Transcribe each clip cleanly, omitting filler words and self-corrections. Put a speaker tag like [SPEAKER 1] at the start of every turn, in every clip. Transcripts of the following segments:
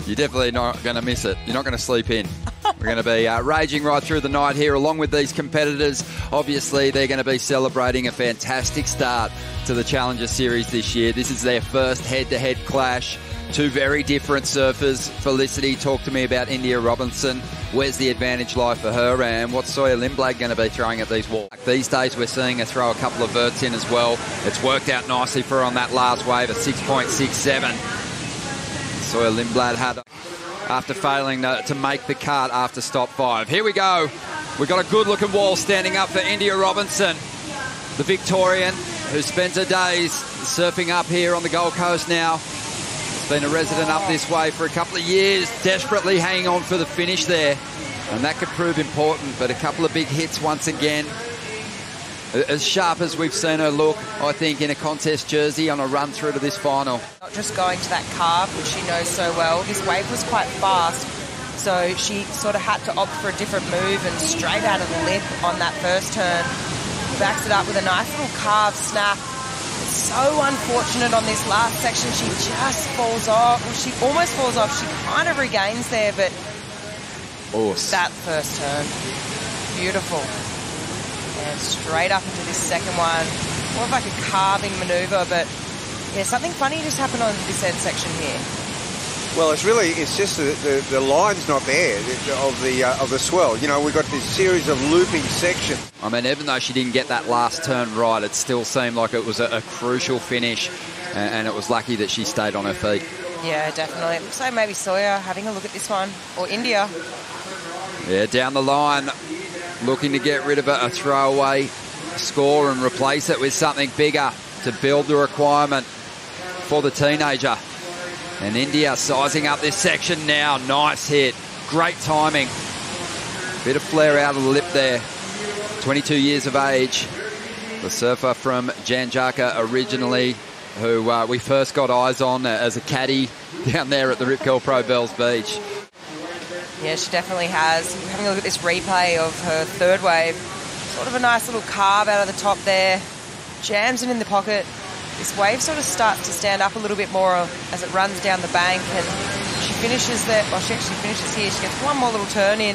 [SPEAKER 1] You're definitely not going to miss it. You're not going to sleep in. We're going to be raging right through the night here along with these competitors. Obviously, they're going to be celebrating a fantastic start to the Challenger Series this year. This is their first head-to-head clash. Two very different surfers. Felicity, talk to me about I.Robinson. Where's the advantage lie for her, and what's Sawyer Lindblad going to be throwing at these walls? These days we're seeing her throw a couple of verts in as well. It's worked out nicely for her on that last wave, a 6.67. Sawyer Lindblad had, after failing to make the cut after stop 5. Here we go. We've got a good-looking wall standing up for I.Robinson, the Victorian, who spends her days surfing up here on the Gold Coast now. Been a resident up this way for a couple of years, desperately hanging on for the finish there, and that could prove important. But a couple of big hits once again. As sharp as we've seen her look, I think, in a contest jersey on a run through to this final.
[SPEAKER 2] Not just going to that carve, which she knows so well. This wave was quite fast, so she sort of had to opt for a different move, and straight out of the lip on that first turn, backs it up with a nice little carve snap. So unfortunate on this last section. She just falls off. Well, she almost falls off. She kind of regains there, but that first turn, beautiful. And straight up into this second one. More of like a carving manoeuvre, but yeah, something funny just happened on this end section here.
[SPEAKER 3] Well, it's just the line's not there of the swell. You know, we've got this series of looping sections.
[SPEAKER 1] I mean, even though she didn't get that last turn right, it still seemed like it was a crucial finish, and it was lucky that she stayed on her feet.
[SPEAKER 2] Yeah, definitely. So maybe Sawyer having a look at this one, or India.
[SPEAKER 1] Yeah, down the line, looking to get rid of a throwaway score and replace it with something bigger to build the requirement for the teenager. And India sizing up this section now. Nice hit. Great timing. Bit of flare out of the lip there. 22 years of age. The surfer from Janjaka originally, who we first got eyes on as a caddy down there at the Rip Curl Pro Bells Beach.
[SPEAKER 2] Yeah, she definitely has. Having a look at this replay of her third wave. Sort of a nice little carve out of the top there. Jams it in the pocket. This wave sort of starts to stand up a little bit more as it runs down the bank, and she finishes there. Well, she actually finishes here. She gets one more little turn in.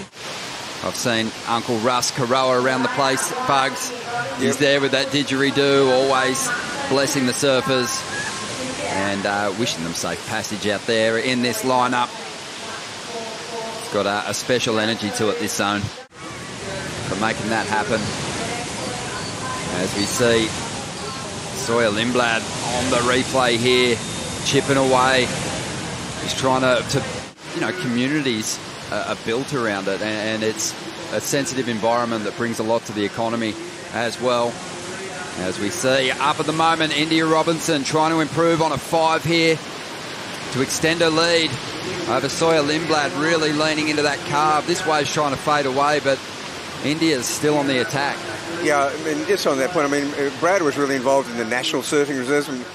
[SPEAKER 1] I've seen Uncle Russ Karoa around the place, Bugs. He's there with that didgeridoo, always blessing the surfers and wishing them safe passage out there in this lineup. It's got a special energy to it, this zone, for making that happen. As we see Sawyer Lindblad on the replay here, chipping away. He's trying to you know, communities are built around it, and it's a sensitive environment that brings a lot to the economy as well. As we see, up at the moment, I.Robinson trying to improve on a 5 here to extend her lead over Sawyer Lindblad, really leaning into that carve. This wave's trying to fade away, but India's still on the attack.
[SPEAKER 3] Yeah, I mean, just on that point, I mean, Brad was really involved in the national surfing reserves. And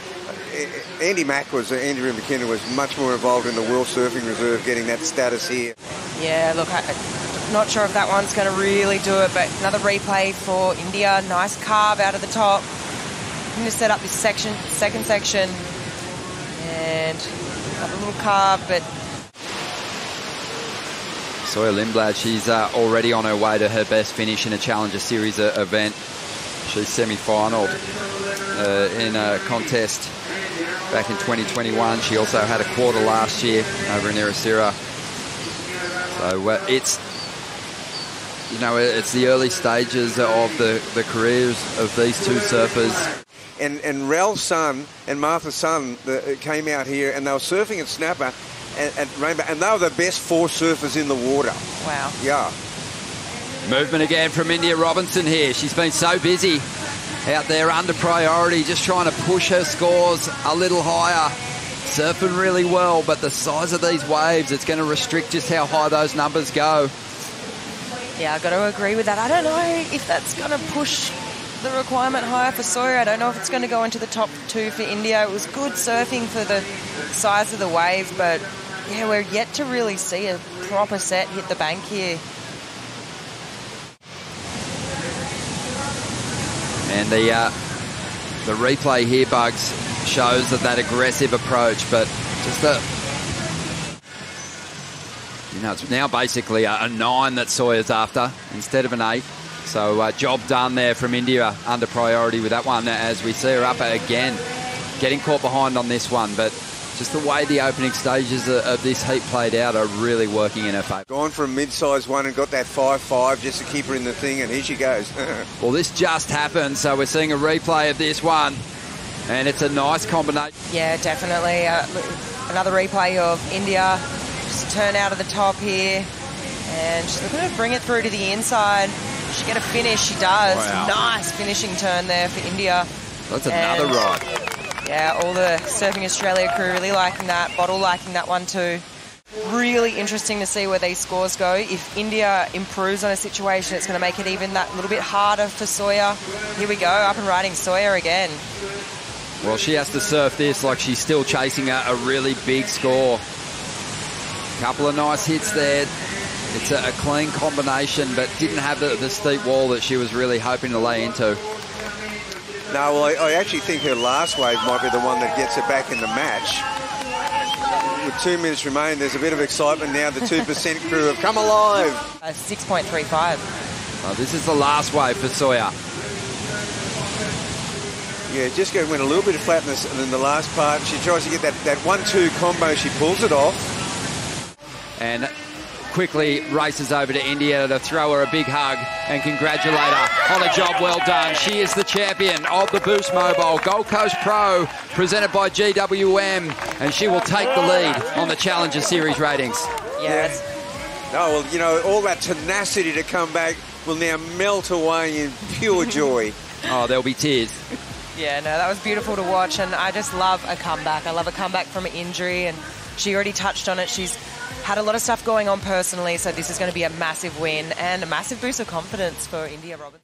[SPEAKER 3] Andrew McKinnon was much more involved in the World Surfing Reserve, getting that status here.
[SPEAKER 2] Yeah, look, I'm not sure if that one's going to really do it, but another replay for India. Nice carve out of the top. I'm going to set up this section, second section, and another little carve, but
[SPEAKER 1] Sawyer Lindblad, she's already on her way to her best finish in a Challenger Series event. She's semi-finaled in a contest back in 2021. She also had a quarter last year over in Erosira. So it's, you know, it's the early stages of the careers of these two surfers.
[SPEAKER 3] And Rel's son and Martha's son came out here, and they were surfing at Snapper at Rainbow, and they were the best 4 surfers in the water.
[SPEAKER 2] Wow.
[SPEAKER 3] Yeah.
[SPEAKER 1] Movement again from I.Robinson here. She's been so busy out there under priority, just trying to push her scores a little higher. Surfing really well, but the size of these waves, it's going to restrict just how high those numbers go.
[SPEAKER 2] Yeah, I've got to agree with that. I don't know if that's going to push the requirement higher for Sawyer. I don't know if it's going to go into the top 2 for India. It was good surfing for the size of the wave, but yeah, we're yet to really see a proper set hit the bank here.
[SPEAKER 1] And the replay here, Bugs, shows that aggressive approach, but just You know, it's now basically a 9 that Sawyer's after instead of an 8. So job done there from India under priority with that one, as we see her up again. Getting caught behind on this one, but just the way the opening stages of this heat played out are really working in her favour.
[SPEAKER 3] Gone for a mid-size one and got that 5-5 just to keep her in the thing, and here she goes.
[SPEAKER 1] Well, this just happened, so we're seeing a replay of this one, and it's a nice combination.
[SPEAKER 2] Yeah, definitely. Another replay of India. Just turn out of the top here, and she's looking to bring it through to the inside. She get a finish, she does.
[SPEAKER 1] Wow.
[SPEAKER 2] Nice finishing turn there for India.
[SPEAKER 1] That's another ride.
[SPEAKER 2] Yeah, all the Surfing Australia crew really liking that. Bottle liking that one too. Really interesting to see where these scores go. If India improves on a situation, it's going to make it even that little bit harder for Sawyer. Here we go, up and riding Sawyer again.
[SPEAKER 1] Well, she has to surf this like she's still chasing a really big score. Couple of nice hits there. It's a clean combination, but didn't have the steep wall that she was really hoping to lay into.
[SPEAKER 3] No, well, I actually think her last wave might be the one that gets her back in the match. With 2 minutes remaining, there's a bit of excitement now. The 2% crew have come alive.
[SPEAKER 2] 6.35.
[SPEAKER 1] This is the last wave for Sawyer.
[SPEAKER 3] Yeah, just went a little bit of flatness, and then the last part, she tries to get that 1-2 combo. She pulls it off.
[SPEAKER 1] And quickly races over to India to throw her a big hug and congratulate her on a job well done. She is the champion of the Boost Mobile Gold Coast Pro, presented by GWM, and she will take the lead on the Challenger Series ratings.
[SPEAKER 2] Yes.
[SPEAKER 3] Oh, well, you know, all that tenacity to come back will now melt away in pure joy.
[SPEAKER 1] Oh, there'll be tears.
[SPEAKER 2] Yeah, no, that was beautiful to watch, and I just love a comeback. I love a comeback from an injury, and she already touched on it. She's had a lot of stuff going on personally, so this is going to be a massive win and a massive boost of confidence for India, Robinson.